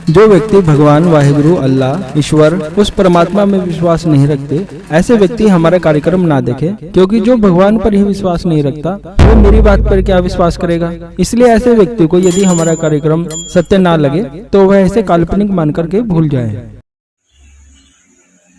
जो व्यक्ति भगवान वाहिगुरु अल्लाह ईश्वर उस परमात्मा में विश्वास नहीं रखते, ऐसे व्यक्ति हमारा कार्यक्रम ना देखे, क्योंकि जो भगवान पर ही विश्वास नहीं रखता वो मेरी बात पर क्या विश्वास करेगा। इसलिए ऐसे व्यक्ति को यदि हमारा कार्यक्रम सत्य ना लगे तो वह ऐसे काल्पनिक मान करके भूल जाए।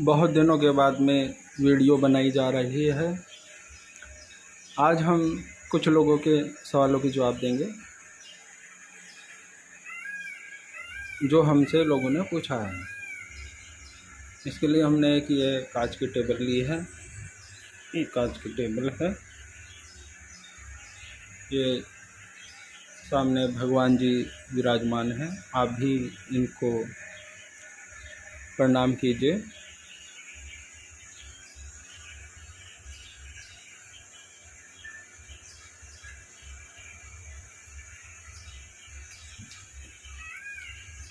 बहुत दिनों के बाद में वीडियो बनाई जा रही है। आज हम कुछ लोगों के सवालों के जवाब देंगे जो हमसे लोगों ने पूछा है। इसके लिए हमने एक ये कांच की टेबल ली है। ये कांच की टेबल है। ये सामने भगवान जी विराजमान हैं। आप भी इनको प्रणाम कीजिए।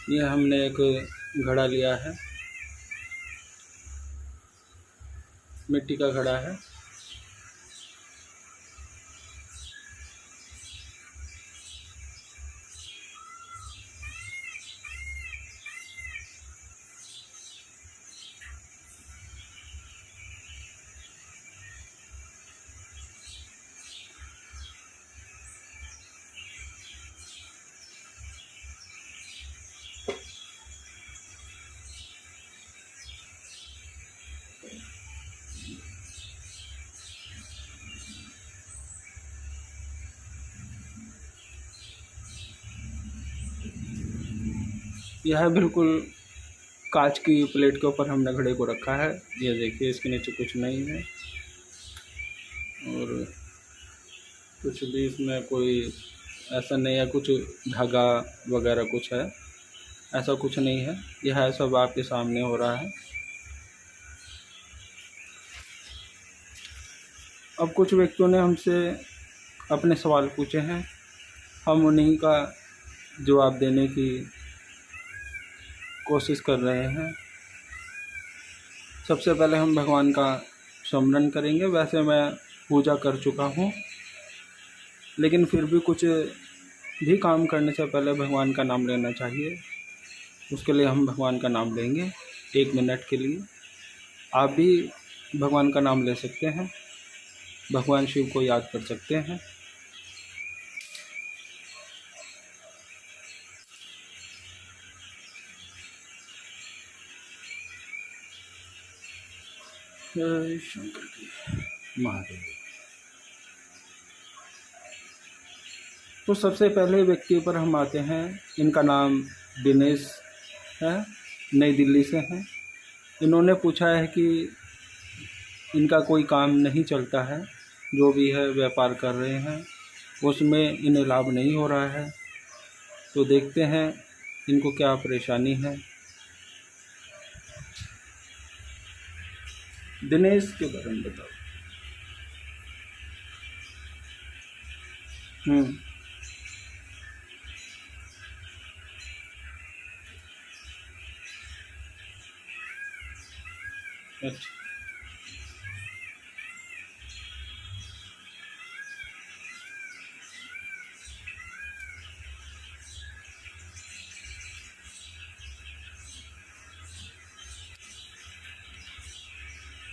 ये हमने एक घड़ा लिया है, मिट्टी का घड़ा है। यह बिल्कुल कांच की प्लेट के ऊपर हमने घड़े को रखा है। ये देखिए, इसके नीचे कुछ नहीं है और कुछ भी इसमें कोई ऐसा नहीं है, कुछ धागा वगैरह कुछ है, ऐसा कुछ नहीं है। यह सब आपके सामने हो रहा है। अब कुछ व्यक्तियों ने हमसे अपने सवाल पूछे हैं, हम उन्हीं का जवाब देने की कोशिश कर रहे हैं। सबसे पहले हम भगवान का स्मरण करेंगे। वैसे मैं पूजा कर चुका हूँ, लेकिन फिर भी कुछ भी काम करने से पहले भगवान का नाम लेना चाहिए। उसके लिए हम भगवान का नाम लेंगे 1 मिनट के लिए। आप भी भगवान का नाम ले सकते हैं, भगवान शिव को याद कर सकते हैं। जय शंकर की महादेव। तो सबसे पहले व्यक्ति पर हम आते हैं। इनका नाम दिनेश है, नई दिल्ली से हैं। इन्होंने पूछा है कि इनका कोई काम नहीं चलता है, जो भी है व्यापार कर रहे हैं उसमें इन्हें लाभ नहीं हो रहा है। तो देखते हैं इनको क्या परेशानी है। दिनेश के बारे में बताओ। अच्छा,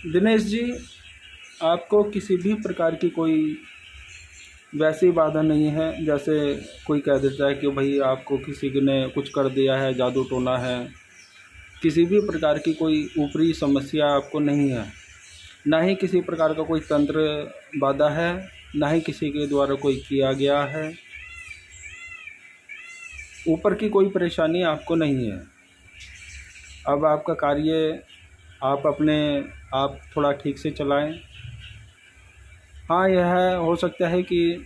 दिनेश जी, आपको किसी भी प्रकार की कोई वैसी बाधा नहीं है जैसे कोई कह देता है कि भाई आपको किसी ने कुछ कर दिया है, जादू टोना है। किसी भी प्रकार की कोई ऊपरी समस्या आपको नहीं है, ना ही किसी प्रकार का कोई तंत्र बाधा है, ना ही किसी के द्वारा कोई किया गया है। ऊपर की कोई परेशानी आपको नहीं है। अब आपका कार्य आप थोड़ा ठीक से चलाएं। हाँ, यह हो सकता है कि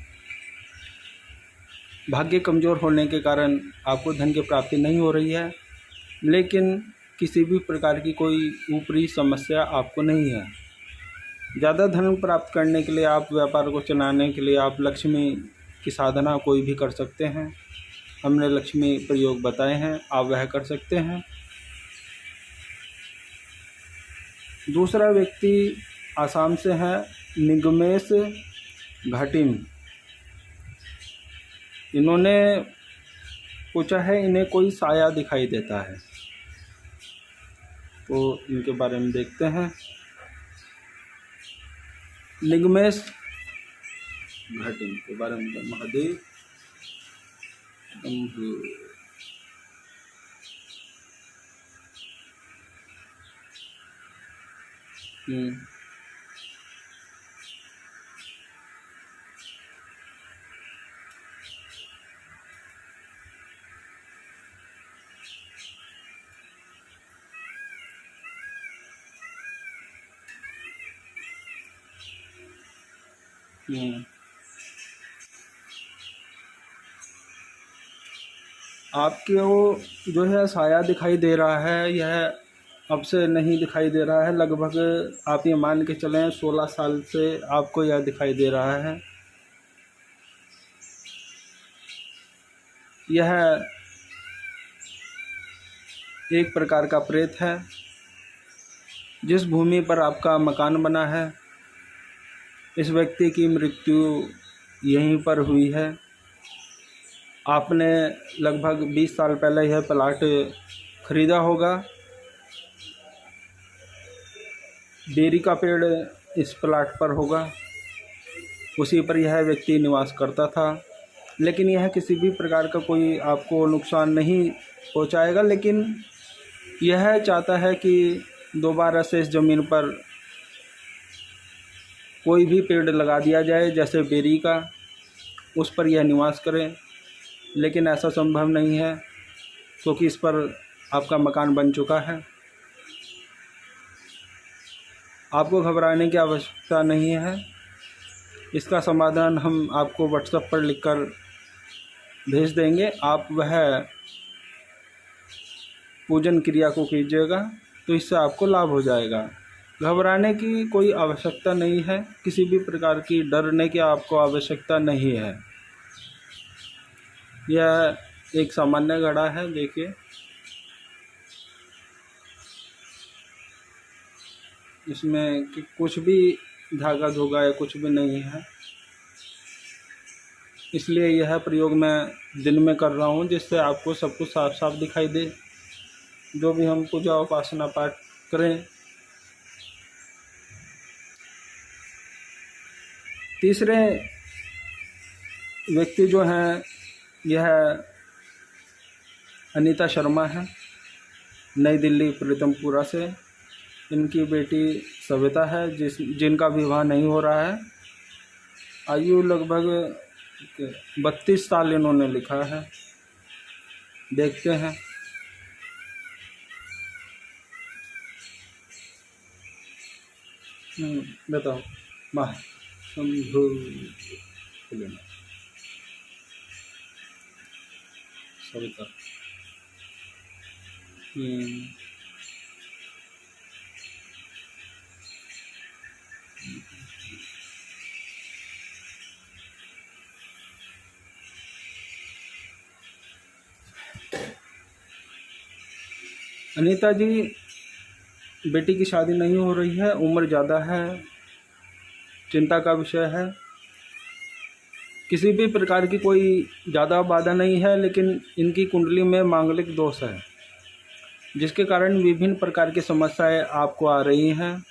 भाग्य कमज़ोर होने के कारण आपको धन की प्राप्ति नहीं हो रही है, लेकिन किसी भी प्रकार की कोई ऊपरी समस्या आपको नहीं है। ज़्यादा धन प्राप्त करने के लिए, आप व्यापार को चलाने के लिए आप लक्ष्मी की साधना कोई भी कर सकते हैं। हमने लक्ष्मी प्रयोग बताए हैं, आप वह कर सकते हैं। दूसरा व्यक्ति आसाम से है, निगमेश घाटिम। इन्होंने पूछा है इन्हें कोई साया दिखाई देता है। तो इनके बारे में देखते हैं। लिंगमेश घाट इनके बारे में, महादेव आपके वो जो है साया दिखाई दे रहा है, यह अब से नहीं दिखाई दे रहा है। लगभग आप ये मान के चलें 16 साल से आपको यह दिखाई दे रहा है। यह एक प्रकार का प्रेत है। जिस भूमि पर आपका मकान बना है, इस व्यक्ति की मृत्यु यहीं पर हुई है। आपने लगभग 20 साल पहले यह प्लाट खरीदा होगा। बेरी का पेड़ इस प्लाट पर होगा, उसी पर यह व्यक्ति निवास करता था। लेकिन यह किसी भी प्रकार का कोई आपको नुकसान नहीं पहुंचाएगा, लेकिन यह चाहता है कि दोबारा से इस ज़मीन पर कोई भी पेड़ लगा दिया जाए, जैसे बेरी का, उस पर यह निवास करे। लेकिन ऐसा संभव नहीं है, क्योंकि इस पर आपका मकान बन चुका है। आपको घबराने की आवश्यकता नहीं है। इसका समाधान हम आपको व्हाट्सएप पर लिखकर भेज देंगे। आप वह पूजन क्रिया को कीजिएगा, तो इससे आपको लाभ हो जाएगा। घबराने की कोई आवश्यकता नहीं है, किसी भी प्रकार की डरने की आपको आवश्यकता नहीं है। यह एक सामान्य घड़ा है। देखिए, इसमें कि कुछ भी धागा धोगा या कुछ भी नहीं है, इसलिए यह प्रयोग मैं दिन में कर रहा हूँ, जिससे आपको सब कुछ साफ साफ दिखाई दे। जो भी हम पूजा उपासना पाठ करें। तीसरे व्यक्ति जो हैं, यह अनीता शर्मा है, नई दिल्ली प्रीतमपुरा से। इनकी बेटी सविता है, जिनका विवाह नहीं हो रहा है। आयु लगभग 32 साल इन्होंने लिखा है। देखते हैं। बताओ। माह शंभु सविता। अनीता जी, बेटी की शादी नहीं हो रही है, उम्र ज़्यादा है, चिंता का विषय है। किसी भी प्रकार की कोई ज़्यादा बाधा नहीं है, लेकिन इनकी कुंडली में मांगलिक दोष है, जिसके कारण विभिन्न प्रकार की समस्याएं आपको आ रही हैं।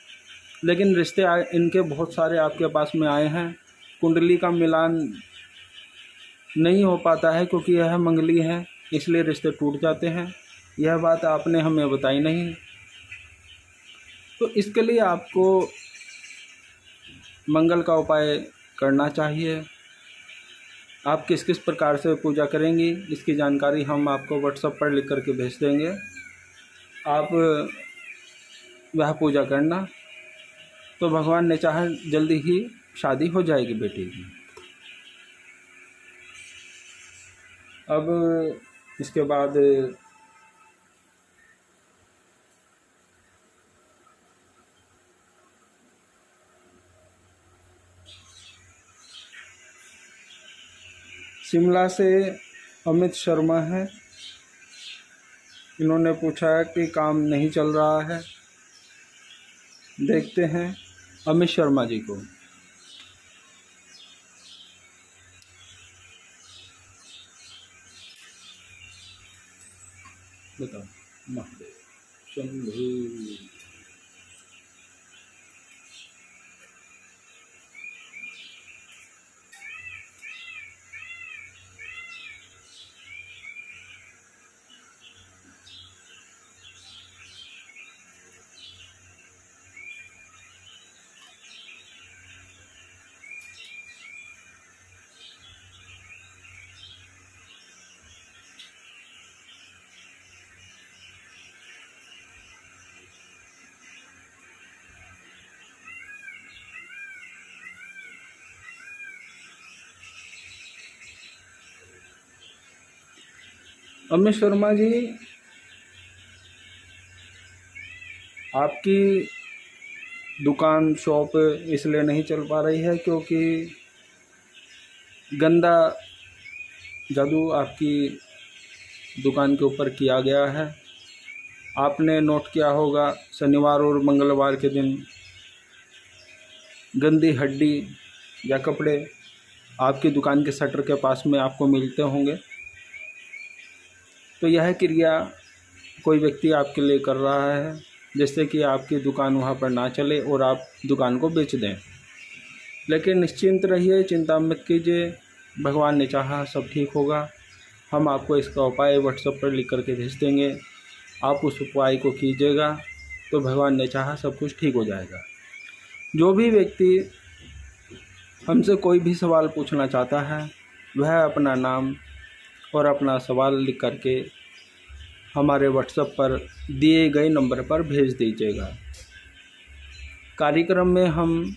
लेकिन रिश्ते इनके बहुत सारे आपके पास में आए हैं। कुंडली का मिलान नहीं हो पाता है, क्योंकि यह मंगली है, इसलिए रिश्ते टूट जाते हैं। यह बात आपने हमें बताई नहीं। तो इसके लिए आपको मंगल का उपाय करना चाहिए। आप किस किस प्रकार से पूजा करेंगी, इसकी जानकारी हम आपको व्हाट्सएप पर लिख करके भेज देंगे। आप वह पूजा करना, तो भगवान ने चाहा जल्दी ही शादी हो जाएगी बेटी की। अब इसके बाद शिमला से अमित शर्मा है। इन्होंने पूछा है कि काम नहीं चल रहा है। देखते हैं अमित शर्मा जी को। बताओ। महादेव शंभु। अमित शर्मा जी, आपकी दुकान शॉप इसलिए नहीं चल पा रही है क्योंकि गंदा जादू आपकी दुकान के ऊपर किया गया है। आपने नोट किया होगा, शनिवार और मंगलवार के दिन गंदी हड्डी या कपड़े आपकी दुकान के शटर के पास में आपको मिलते होंगे। तो यह क्रिया कोई व्यक्ति आपके लिए कर रहा है जिससे कि आपकी दुकान वहाँ पर ना चले और आप दुकान को बेच दें। लेकिन निश्चिंत रहिए, चिंता मत कीजिए, भगवान ने चाहा सब ठीक होगा। हम आपको इसका उपाय व्हाट्सएप पर लिख करके भेज देंगे, आप उस उपाय को कीजिएगा तो भगवान ने चाहा सब कुछ ठीक हो जाएगा। जो भी व्यक्ति हमसे कोई भी सवाल पूछना चाहता है वह अपना नाम और अपना सवाल लिख करके हमारे व्हाट्सएप पर दिए गए नंबर पर भेज दीजिएगा। कार्यक्रम में हम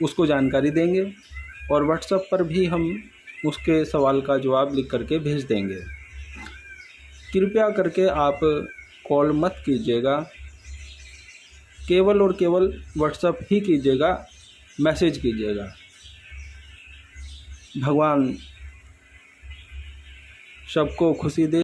उसको जानकारी देंगे और व्हाट्सएप पर भी हम उसके सवाल का जवाब लिख करके भेज देंगे। कृपया करके आप कॉल मत कीजिएगा, केवल और केवल व्हाट्सएप ही कीजिएगा, मैसेज कीजिएगा। भगवान सबको खुशी दे।